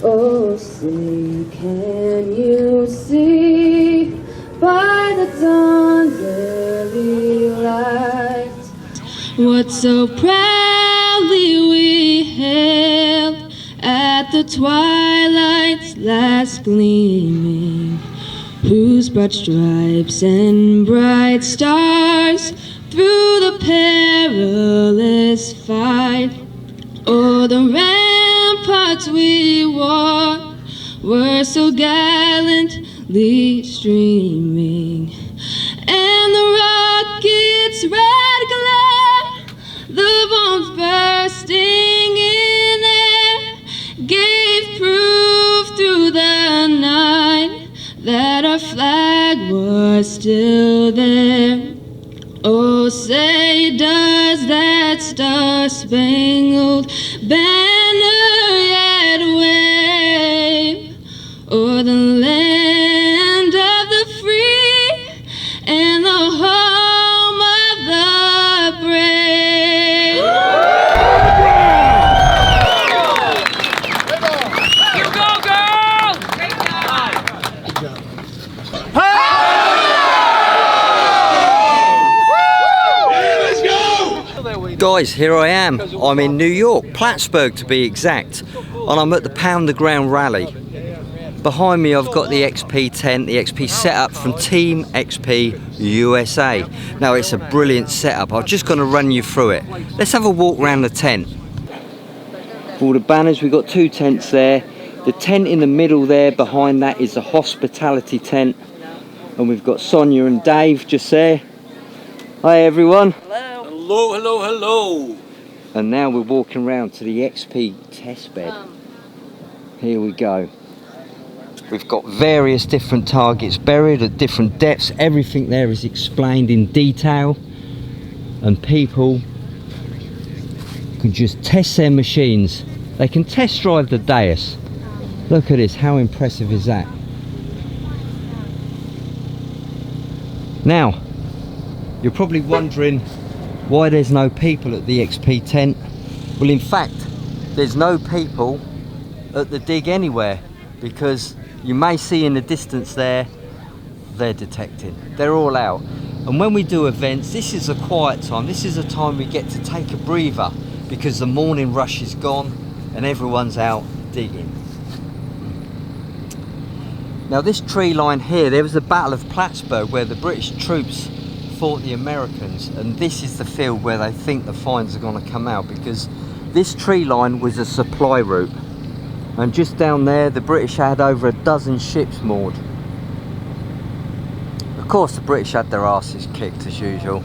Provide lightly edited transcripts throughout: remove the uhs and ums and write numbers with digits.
Oh, say, can you see by the dawn's early light what so proudly we hailed at the twilight's last gleaming, whose broad stripes and bright stars through the perilous fight o'er the ramparts we wore were so gallantly streaming, and the rocket's red glare, the bombs bursting in air, gave proof through the night that our flag was still there. Oh, say, does that star-spangled banner yet wave o'er the land of the free and the home of the brave? You go, girl! Great job! Guys, here I am. I'm in New York, Plattsburgh to be exact, and I'm at the Pound the Ground rally. Behind me I've got the XP tent, the XP setup from Team XP USA. Now it's a brilliant setup. I'm just going to run you through it. Let's have a walk around the tent. All the banners, we've got two tents there. The tent in the middle there, behind that is the hospitality tent. And we've got Sonia and Dave just there. Hi everyone. Hello, hello, hello. And now we're walking around to the XP test bed. Here we go. We've got various different targets buried at different depths. Everything there is explained in detail, and people can just test their machines. They can test drive the Deus. Look at this, how impressive is that? Now, you're probably wondering why there's no people at the XP tent. Well, in fact, there's no people at the dig anywhere, because you may see in the distance there, they're detecting. They're all out. And when we do events, this is a quiet time. This is a time we get to take a breather, because the morning rush is gone and everyone's out digging. Now this tree line here, there was the Battle of Plattsburgh where the British troops fought the Americans, and this is the field where they think the finds are going to come out, because this tree line was a supply route, and just down there the British had over a dozen ships moored. Of course the British had their asses kicked as usual,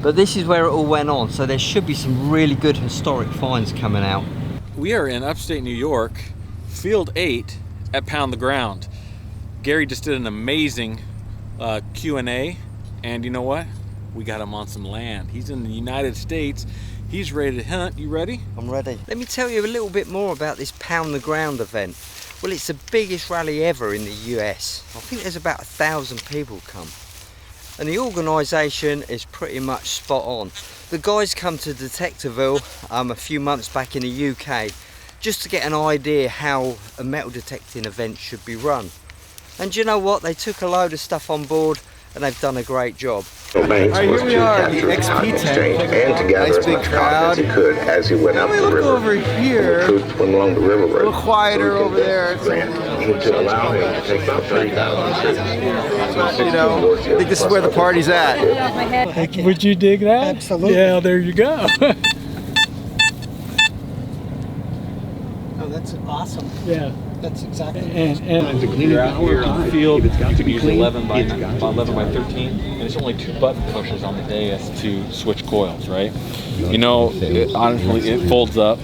but this is where it all went on, so there should be some really good historic finds coming out. We are in upstate New York, Field 8 at Pound the Ground. Gary just did an amazing Q&A. And you know what? We got him on some land. He's in the United States. He's ready to hunt. You ready? I'm ready. Let me tell you a little bit more about this Pound the Ground event. Well, it's the biggest rally ever in the US. I think there's about 1,000 people come. And the organisation is pretty much spot on. The guys come to Detectorville a few months back in the UK just to get an idea how a metal detecting event should be run. And you know what? They took a load of stuff on board, and they've done a great job. Alright, here we are, the XP tent. And to gather nice big crowd. As could as he went up the river. Over here, the troops went along the river. A little quieter over there. To allow him to take about 30,000 you know, I think this is where the party's at. Would you dig that? Absolutely. Yeah, there you go. Oh, that's awesome. Yeah. That's exactly and you're out here in the field, you can use 11 by 13, and it's only 2 button pushes on the Deus to switch coils, right? You know, honestly, it folds up.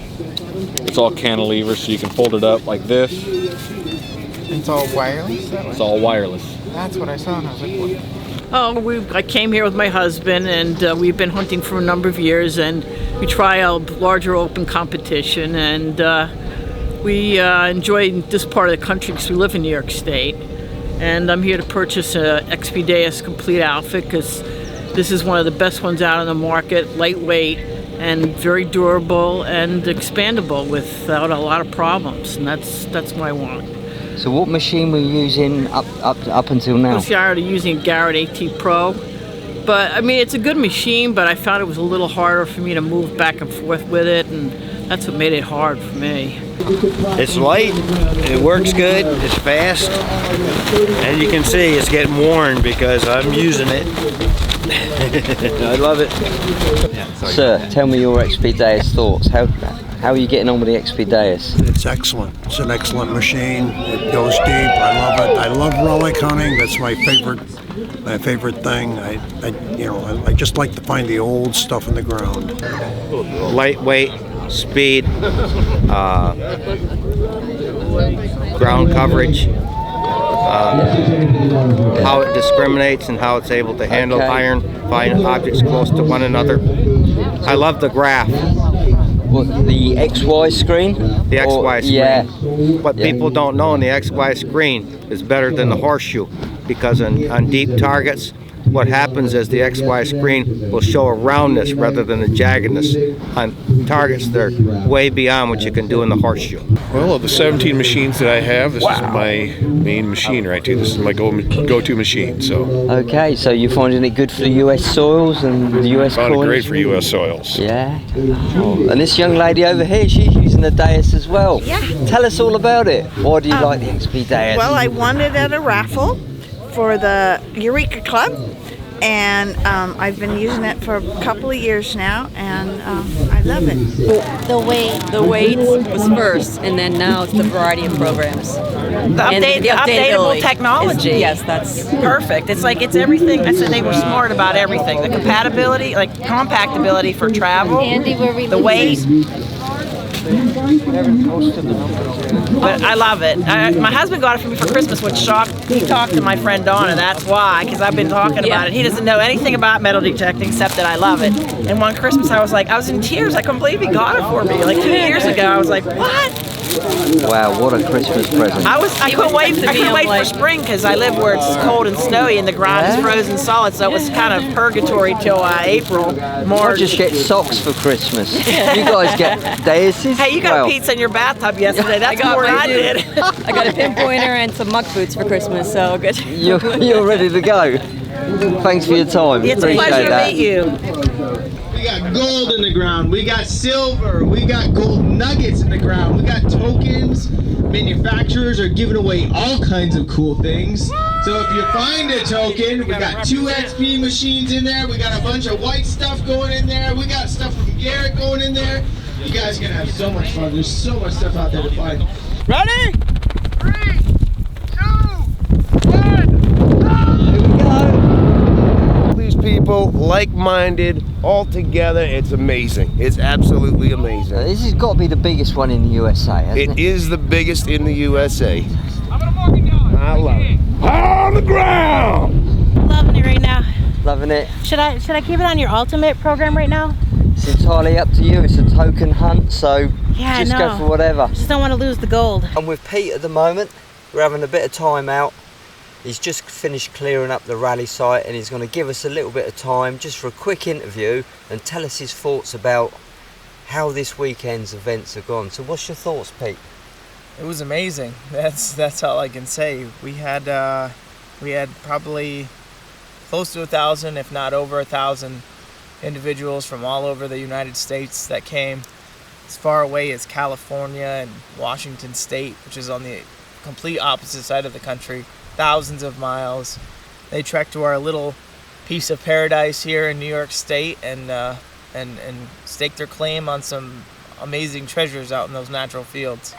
It's all cantilever, so you can fold it up like this. It's all wireless? It's all wireless. That's what I saw, and I was like, what? Oh, I came here with my husband, and we've been hunting for a number of years, and we try a larger open competition, and we enjoy this part of the country because we live in New York State. And I'm here to purchase a XP Deus complete outfit because this is one of the best ones out on the market, lightweight, and very durable and expandable without a lot of problems, and that's what I want. So what machine were you using up until now? Mostly I already using a Garrett AT Pro, but I mean it's a good machine, but I found it was a little harder for me to move back and forth with it, and that's what made it hard for me. It's light, it works good, it's fast. As you can see, it's getting worn because I'm using it. I love it. Sir, tell me your XP Deus thoughts. How are you getting on with the XP Deus? It's excellent. It's an excellent machine. It goes deep. I love it. I love relic hunting. That's my favorite thing. I just like to find the old stuff in the ground. Lightweight, speed, ground coverage, how it discriminates and how it's able to handle fine objects close to one another. I love the graph. What, the XY screen? The XY screen. Yeah. What people don't know, in the XY screen is better than the horseshoe, because on deep targets, what happens is the XY screen will show a roundness rather than a jaggedness. On targets, they're way beyond what you can do in the horseshoe. Well, of the 17 machines that I have, this is my main machine right here. This is my go-to machine. So. Okay, so you're finding it good for the US soils and the US found coins? it great for US soils. Yeah. Oh, and this young lady over here, she's using the Deus as well. Yeah. Tell us all about it. Why do you like the XP Deus? Well, I won it at a raffle for the Eureka Club, and I've been using it for a couple of years now, and I love it. The weight was first, and then now it's the variety of programs. The updatable technology. Yes, that's perfect. It's like it's everything. I said they were smart about everything. The compatibility, like compactability for travel, the weight. But I love it. My husband got it for me for Christmas, which shocked. He talked to my friend Donna. That's why, because I've been talking about it. He doesn't know anything about metal detecting except that I love it. And one Christmas, I was in tears. I couldn't believe he got it for me. Like 2 years ago, I was like, what? Wow, what a Christmas present. I couldn't wait for spring because I live where it's cold and snowy and the ground is frozen solid, so it was kind of purgatory till April, March. I just get socks for Christmas. You guys get Deuses? Hey, you got a pizza in your bathtub yesterday. That's more than I did. I got a pinpointer and some muck boots for Christmas, so good. You're ready to go. Thanks for your time. It's a pleasure to meet you. We got gold in the ground, we got silver, we got gold nuggets in the ground, we got tokens. Manufacturers are giving away all kinds of cool things. So if you find a token, we got 2 XP machines in there, we got a bunch of white stuff going in there, we got stuff from Garrett going in there. You guys are gonna have so much fun. There's so much stuff out there to find. Ready? 3, 2, 1, These people, like-minded, all together, it's amazing. It's absolutely amazing. This has got to be the biggest one in the USA, hasn't it? It is the biggest in the USA. I love it. On the ground! Loving it right now. Loving it. Should I keep it on your ultimate program right now? It's entirely up to you. It's a token hunt, so yeah, just go for whatever. Just don't want to lose the gold. I'm with Pete at the moment. We're having a bit of time out. He's just finished clearing up the rally site and he's going to give us a little bit of time just for a quick interview and tell us his thoughts about how this weekend's events have gone. So what's your thoughts, Pete? It was amazing. That's all I can say. We had probably close to 1,000, if not over 1,000 individuals from all over the United States that came as far away as California and Washington State, which is on the complete opposite side of the country, thousands of miles. They trekked to our little piece of paradise here in New York State and staked their claim on some amazing treasures out in those natural fields.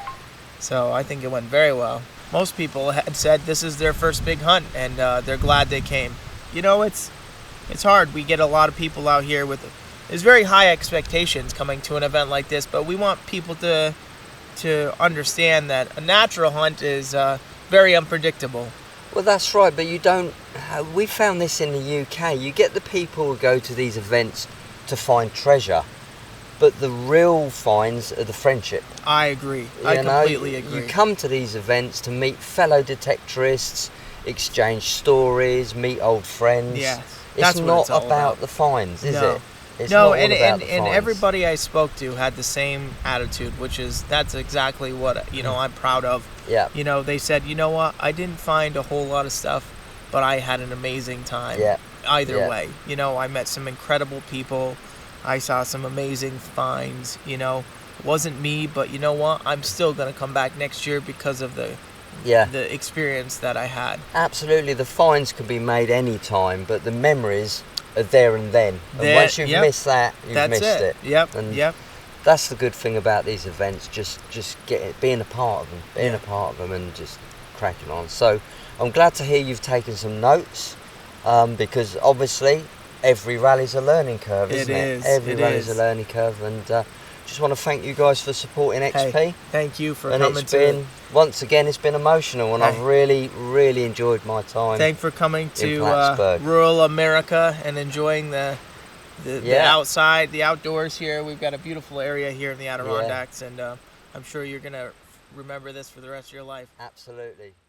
So I think it went very well. Most people had said this is their first big hunt and they're glad they came. You know, it's hard. We get a lot of people out here with there's very high expectations coming to an event like this, but we want people to understand that a natural hunt is very unpredictable. Well, that's right, but you don't. We found this in the UK. You get the people who go to these events to find treasure, but the real finds are the friendship. I agree. I completely agree. You come to these events to meet fellow detectorists, exchange stories, meet old friends. Yeah, it's not about the finds, is it? It's No, not all and about the and fines. everybody I spoke to had the same attitude, which is that's exactly what I'm proud of. Yeah. They said, you know what, I didn't find a whole lot of stuff, but I had an amazing time. Yeah. Either Yeah. way, I met some incredible people. I saw some amazing finds. It wasn't me, but you know what? I'm still gonna come back next year because of the experience that I had. Absolutely, the finds can be made any time, but the memories are there and then. And once you've missed that, you've missed it. Yep. And yep. that's the good thing about these events. Just being a part of them, and just cracking on. So I'm glad to hear you've taken some notes, because obviously every rally's a learning curve, isn't it? Every rally's a learning curve, and just want to thank you guys for supporting XP. Hey, thank you for and coming. Once again, it's been emotional, and I've really, really enjoyed my time. Thanks for coming to Plattsburgh. rural America and enjoying the outside, the outdoors here. We've got a beautiful area here in the Adirondacks, and I'm sure you're gonna remember this for the rest of your life. Absolutely.